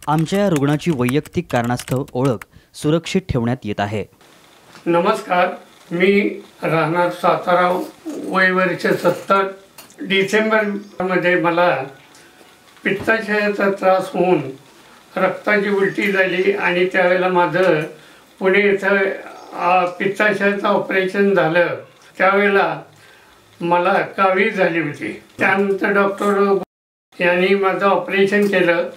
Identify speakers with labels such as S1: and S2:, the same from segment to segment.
S1: आमच्या या रुग्णाची वैयक्तिक कारणास्तव ओळख सुरक्षित ठेवण्यात येत आहे।
S2: नमस्कार, मी राहणार सातारा, वय वर्ष 70। डिसेंबरमध्ये मला पित्ताशयाचा त्रास होऊन रक्ताची उलटी झाली आणि त्यावेळेला माझं पुणे येथे पित्ताशयाचं ऑपरेशन झालं। त्यावेळेला मला कावीळ झाली होती। त्यानंतर डॉक्टर यांनी माझं ऑपरेशन केलं।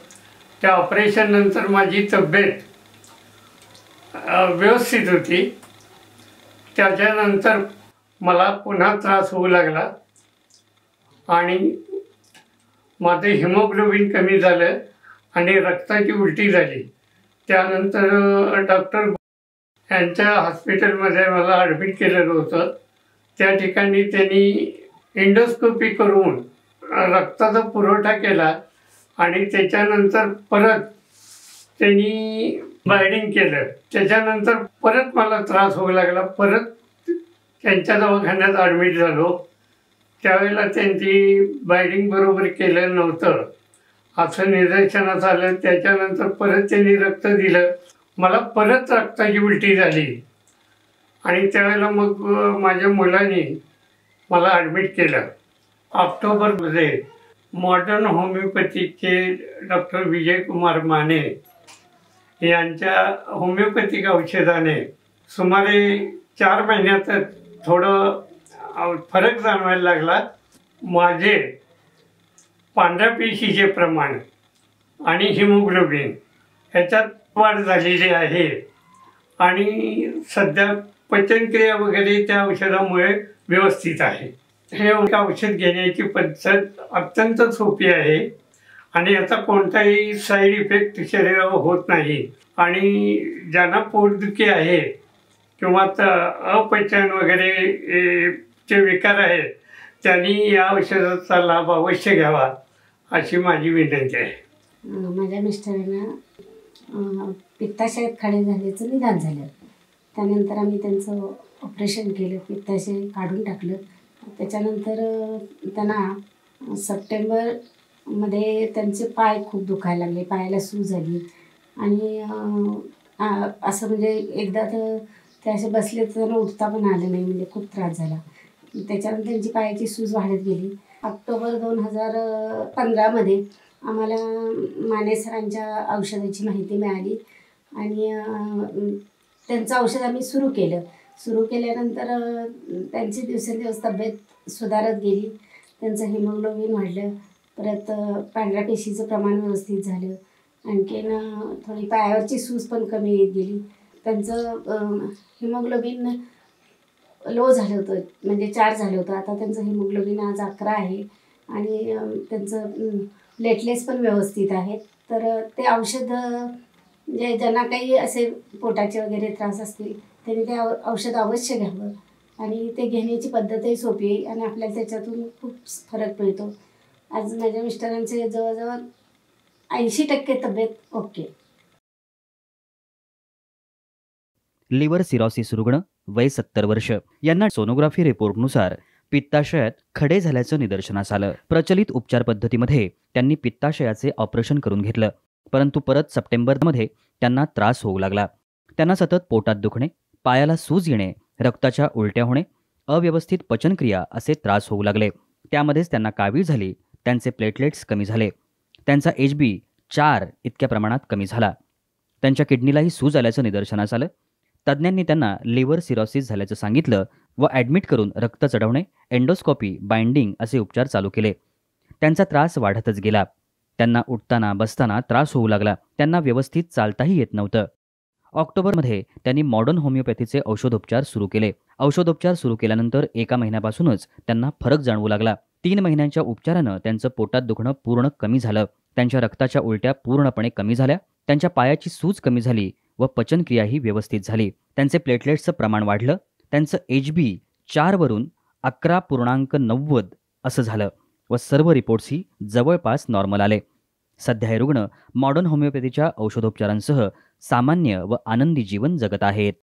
S2: त्या ऑपरेशन नंतर माझी तब्येत व्यवस्थित होती। त्याच्यानंतर मला पुन्हा त्रास होऊ लागला आणि माझे हिमोग्लोबिन कमी झालं आणि रक्ताची उलटी झाली। त्यानंतर डॉक्टर यांच्या हॉस्पिटलमध्ये मला ॲडमिट केलेलं होतं। त्या ठिकाणी त्यांनी एंडोस्कोपी करून रक्ताचा पुरवठा केला आणि त्याच्यानंतर परत त्यांनी बायडिंग केलं। त्याच्यानंतर परत मला त्रास होऊ लागला। परत त्यांच्या दवाखान्यात ॲडमिट झालो। त्यावेळेला त्यांची बायडिंग बरोबर केलं नव्हतं असं निदर्शनास आलं। त्याच्यानंतर परत त्यांनी रक्त दिलं। मला परत रक्ताची उलटी झाली आणि त्यावेळेला मग माझ्या मुलांनी मला ॲडमिट केलं। ऑक्टोबरमध्ये मॉडर्न होमिओपॅथीचे डॉक्टर विजयकुमार माने यांच्या होमिओपॅथिक औषधाने सुमारे 4 महिन्यातच थोडं फरक जाणवायला लागला। माझे पांढऱ्या पेशीचे प्रमाण आणि हिमोग्लोबिन ह्याच्यात वाढ झालेली आहे आणि सध्या पचनक्रिया वगैरे त्या औषधामुळे व्यवस्थित आहे। हे औषध घेण्याची पद्धत अत्यंत सोपी आहे आणि याचा कोणताही साईड इफेक्ट शरीरावर होत नाही आणि ज्यांना पोटदुखी आहे किंवा अपचन वगैरे चे विकार आहेत त्यांनी या औषधाचा लाभ अवश्य घ्यावा अशी माझी विनंती आहे।
S3: माझ्या मिस्टरांना पित्ताशयात खडे झाल्याचं निदान झालं। त्यानंतर आम्ही त्यांचं ऑपरेशन केलं, पित्ताशय काढून टाकलं। त्याच्यानंतर त्यांना सप्टेंबरमध्ये त्यांचे पाय खूप दुखायला लागले, पायाला सूज झाली आणि असं म्हणजे एकदा तर ते असे बसले तर त्यांना उठता पण आलं नाही, म्हणजे खूप त्रास झाला। त्याच्यानंतर त्यांची पायाची सूज वाढत गेली। ऑक्टोबर 2015मध्ये आम्हाला माने सरांच्या औषधाची माहिती मिळाली आणि त्यांचं औषध आम्ही सुरू केलं। सुरू केल्यानंतर त्यांची दिवसेंदिवस तब्येत सुधारत गेली। त्यांचं हिमोग्लोबिन वाढलं, परत पांढऱ्या पेशीचं प्रमाण व्यवस्थित झालं, आणखीन थोडी पायावरची सूज पण कमी येत गेली। त्यांचं हिमोग्लोबिन लो झालं होतं, म्हणजे 4 झालं होतं। आता त्यांचं हिमोग्लोबिन आज 11 आहे आणि त्यांचं प्लेटलेट्स पण व्यवस्थित आहेत। तर ते औषध म्हणजे ज्यांना काही असे पोटाचे वगैरे त्रास असतील त्यांनी ते औषध अवश्य घ्यावं आणि ते घेण्याची पद्धतही सोपी आहे आणि आपल्याला त्याच्यातून खूप फरक मिळतो। आज माझ्या मिस्टरांचे जवळजवळ 80% तब्येत ओके।
S1: लिव्हर सिरोसिस रुग्ण, वय 70 वर्ष, यांना सोनोग्राफी रिपोर्टनुसार पित्ताशयात खडे झाल्याचं निदर्शनास आलं। प्रचलित उपचार पद्धतीमध्ये त्यांनी पित्ताशयाचे ऑपरेशन करून घेतलं, परंतु परत सप्टेंबरमध्ये त्यांना त्रास होऊ लागला। त्यांना सतत पोटात दुखणे, पायाला सूज येणे, रक्ताच्या उलट्या होणे, अव्यवस्थित पचनक्रिया असे त्रास होऊ लागले। त्यामध्येच त्यांना कावीळ झाली, त्यांचे प्लेटलेट्स कमी झाले, त्यांचा HB4 इतक्या प्रमाणात कमी झाला, त्यांच्या किडनीलाही सूज आल्याचं निदर्शनास आलं। तज्ज्ञांनी त्यांना लिव्हर सिरोसिस झाल्याचं सांगितलं व ॲडमिट करून रक्त चढवणे, एंडोस्कोपी, बाइंडिंग असे उपचार चालू केले। त्यांचा त्रास वाढतच गेला। त्यांना उठताना बसताना त्रास होऊ लागला, त्यांना व्यवस्थित चालताही येत नव्हतं। ऑक्टोबरमध्ये त्यांनी मॉडर्न होमिओपॅथीचे औषधोपचार सुरू केले। औषधोपचार सुरू केल्यानंतर 1 महिन्यापासूनच त्यांना फरक जाणवू लागला। 3 महिन्यांच्या उपचारानं त्यांचं पोटात दुखणं पूर्ण कमी झालं, त्यांच्या रक्ताच्या उलट्या पूर्णपणे कमी झाल्या, त्यांच्या पायाची सूज कमी झाली व पचनक्रियाही व्यवस्थित झाली। त्यांचे प्लेटलेट्सचं प्रमाण वाढलं, त्यांचं HB4 वरून 11.90 असं झालं व सर्व रिपोर्ट्सही जवळपास नॉर्मल आले। सध्या हे रुग्ण मॉडर्न होमिओपॅथीच्या औषधोपचारांसह सामान्य व आनंदी जीवन जगत आहेत।